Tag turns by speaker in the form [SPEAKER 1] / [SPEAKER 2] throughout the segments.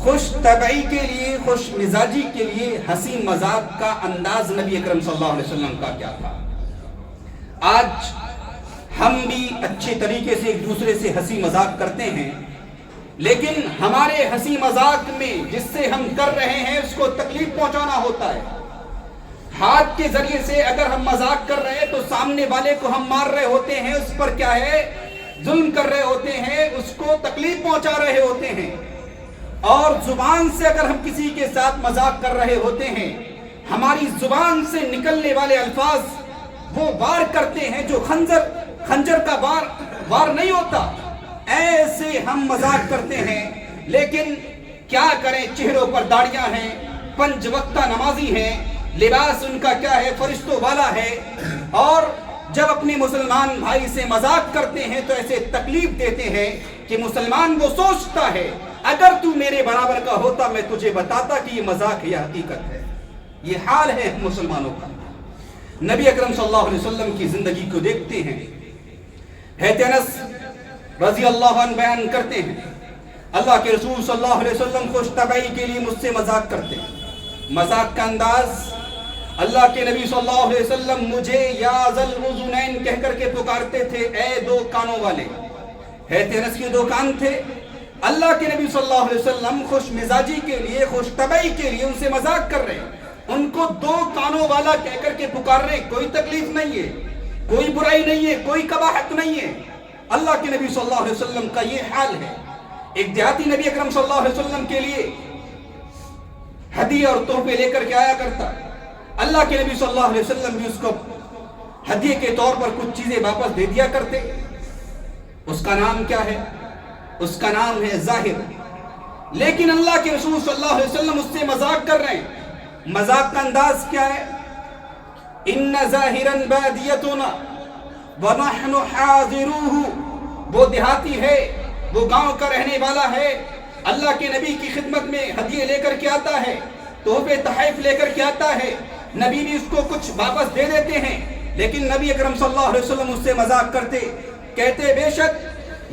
[SPEAKER 1] خوش طبعی کے لیے، خوش مزاجی کے لیے ہنسی مذاق کا انداز نبی اکرم صلی اللہ علیہ وسلم کا کیا تھا؟ آج ہم بھی اچھے طریقے سے ایک دوسرے سے ہنسی مذاق کرتے ہیں، لیکن ہمارے ہنسی مذاق میں جس سے ہم کر رہے ہیں اس کو تکلیف پہنچانا ہوتا ہے۔ ہاتھ کے ذریعے سے اگر ہم مذاق کر رہے ہیں تو سامنے والے کو ہم مار رہے ہوتے ہیں، اس پر کیا ہے، ظلم کر رہے ہوتے ہیں، اس کو تکلیف پہنچا رہے ہوتے ہیں۔ اور زبان سے اگر ہم کسی کے ساتھ مذاق کر رہے ہوتے ہیں، ہماری زبان سے نکلنے والے الفاظ وہ وار کرتے ہیں جو خنجر کا وار نہیں ہوتا، ایسے ہم مذاق کرتے ہیں۔ لیکن کیا کریں، چہروں پر داڑیاں ہیں، 5 وقتہ نمازی ہیں، لباس ان کا کیا ہے، فرشتوں والا ہے، اور جب اپنے مسلمان بھائی سے مذاق کرتے ہیں تو ایسے تکلیف دیتے ہیں کہ مسلمان وہ سوچتا ہے اگر تو میرے برابر کا ہوتا میں تجھے بتاتا کہ یہ مذاق یا حقیقت ہے۔ یہ حال ہے مسلمانوں کا۔ نبی اکرم صلی اللہ علیہ وسلم کی زندگی کو دیکھتے ہیں، حضرت انس رضی اللہ عنہ بیان کرتے ہیں، اللہ کے رسول صلی اللہ علیہ وسلم خوش طبعی کے لیے مجھ سے مذاق کرتے ہیں۔ مذاق کا انداز، اللہ کے نبی صلی اللہ علیہ وسلم مجھے یا ذل اذنین کہہ کر کے پکارتے تھے، اے 2 کانوں والے۔ حضرت انس کے 2 کان تھے، اللہ کے نبی صلی اللہ علیہ وسلم خوش مزاجی کے لیے، خوش طبعی کے لیے ان سے مذاق کر رہے ہیں، ان کو 2 کانوں والا کہہ کر کے پکار رہے، کوئی تکلیف نہیں ہے، کوئی برائی نہیں ہے، کوئی قباحت نہیں ہے۔ اللہ کے نبی صلی اللہ علیہ وسلم کا یہ حال ہے۔ ایک دیہاتی نبی اکرم صلی اللہ علیہ وسلم کے لیے ہدیے اور تحفے لے کر کے آیا کرتا، اللہ کے نبی صلی اللہ علیہ وسلم بھی اس کو ہدیے کے طور پر کچھ چیزیں واپس دے دیا کرتے۔ اس کا نام کیا ہے؟ اس کا نام ہے ظاہر۔ لیکن اللہ کے رسول صلی اللہ علیہ وسلم اس سے مذاق کر رہے ہیں۔ مذاق کا انداز کیا ہے؟ ان ظاہرا بادیتنا ونحن حاضروہ، وہ دیہاتی ہے، وہ گاؤں کا رہنے والا ہے، اللہ کے نبی کی خدمت میں ہدیے لے کر کے آتا ہے، تحفے تحائف لے کر کے آتا ہے، نبی بھی اس کو کچھ واپس دے دیتے ہیں، لیکن نبی اکرم صلی اللہ علیہ وسلم اس سے مذاق کرتے، کہتے بے شک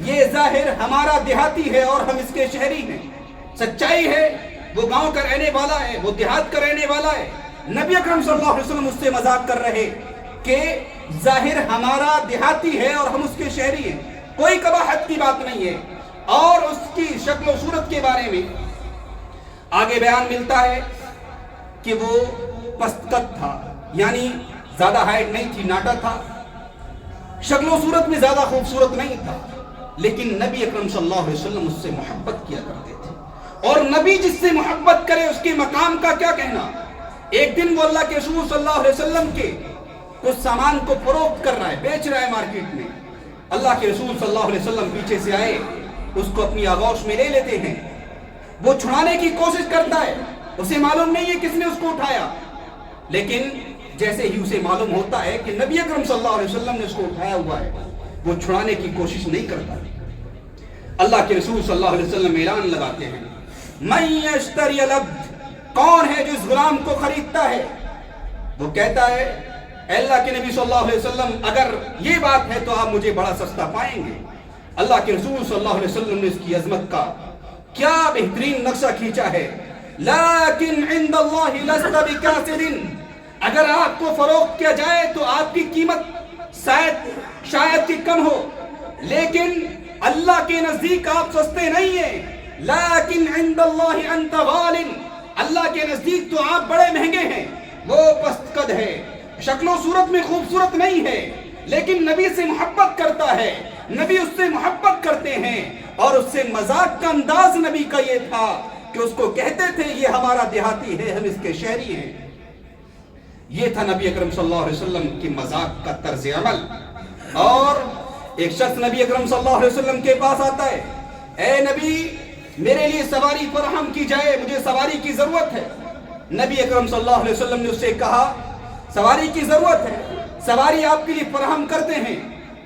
[SPEAKER 1] یہ ظاہر ہمارا دیہاتی ہے اور ہم اس کے شہری ہیں۔ سچائی ہے وہ گاؤں کا رہنے والا ہے، وہ دیہات کا رہنے والا ہے، نبی اکرم صلی اللہ علیہ وسلم اس سے مذاق کر رہے کہ ظاہر ہمارا دیہاتی ہے اور ہم اس کے شہری ہیں، کوئی قباحت کی بات نہیں ہے۔ اور اس کی شکل و صورت کے بارے میں آگے بیان ملتا ہے کہ وہ پست قد تھا، یعنی زیادہ ہائٹ نہیں تھی، ناٹا تھا، شکل و صورت میں زیادہ خوبصورت نہیں تھا، لیکن نبی اکرم صلی اللہ علیہ وسلم اس سے محبت کیا کرتے تھے۔ اور نبی جس سے محبت کرے اس کے مقام کا کیا کہنا۔ ایک دن وہ اللہ کے رسول صلی اللہ علیہ وسلم کے کچھ سامان کو فروخت کر رہا ہے، بیچ رہا ہے مارکیٹ میں، اللہ کے رسول صلی اللہ علیہ وسلم پیچھے سے آئے، اس کو اپنی آغوش میں لے لیتے ہیں، وہ چھڑانے کی کوشش کرتا ہے، اسے معلوم نہیں ہے کس نے اس کو اٹھایا، لیکن جیسے ہی اسے معلوم ہوتا ہے کہ نبی اکرم صلی اللہ علیہ وسلم نے اس کو اٹھایا ہوا ہے، وہ چھڑانے کی کوشش نہیں کرتا۔ اللہ کے رسول صلی اللہ علیہ وسلم اعلان لگاتے ہیں، من یشتری العبد، کون ہے جو اس غلام کو خریدتا ہے؟ وہ کہتا ہے اے اللہ کے نبی صلی اللہ علیہ وسلم اگر یہ بات ہے تو آپ مجھے بڑا سستا پائیں گے۔ اللہ کے رسول صلی اللہ علیہ وسلم نے اس کی عظمت کا کیا بہترین نقشہ کھینچا ہے، لیکن عند اللہ لست بکاسر، اگر آپ کو فروخت کیا جائے تو آپ کی قیمت شاید کہ کم ہو، لیکن اللہ کے نزدیک آپ سستے نہیں ہیں، لیکن عند اللہ انت غال، اللہ کے نزدیک تو آپ بڑے مہنگے ہیں۔ وہ پست قد ہے، شکل و صورت میں خوبصورت نہیں ہے، لیکن نبی سے محبت کرتا ہے، نبی اس سے محبت کرتے ہیں، اور اس سے مذاق کا انداز نبی کا یہ تھا کہ اس کو کہتے تھے یہ ہمارا دیہاتی ہے، ہم اس کے شہری ہیں۔ یہ تھا نبی اکرم صلی اللہ علیہ وسلم کی مذاق کا طرز عمل۔ اور ایک شخص نبی اکرم صلی اللہ علیہ وسلم کے پاس آتا ہے، اے نبی میرے لیے سواری فراہم کی جائے، مجھے سواری کی ضرورت ہے۔ نبی اکرم صلی اللہ علیہ وسلم نے اس سے کہا سواری کی ضرورت ہے، سواری آپ کے لیے فراہم کرتے ہیں۔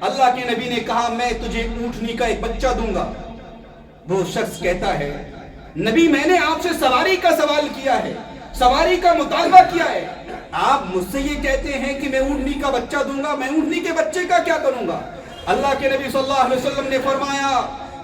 [SPEAKER 1] اللہ کے نبی نے کہا میں تجھے اونٹنی کا ایک بچہ دوں گا۔ وہ شخص کہتا ہے نبی میں نے آپ سے سواری کا سوال کیا ہے، سواری کا مطالبہ کیا ہے، آپ مجھ سے یہ کہتے ہیں کہ میں اونٹنی کا بچہ دوں گا، میں اونٹنی کے بچے کا کیا کروں گا؟ اللہ کے نبی صلی اللہ علیہ وسلم نے فرمایا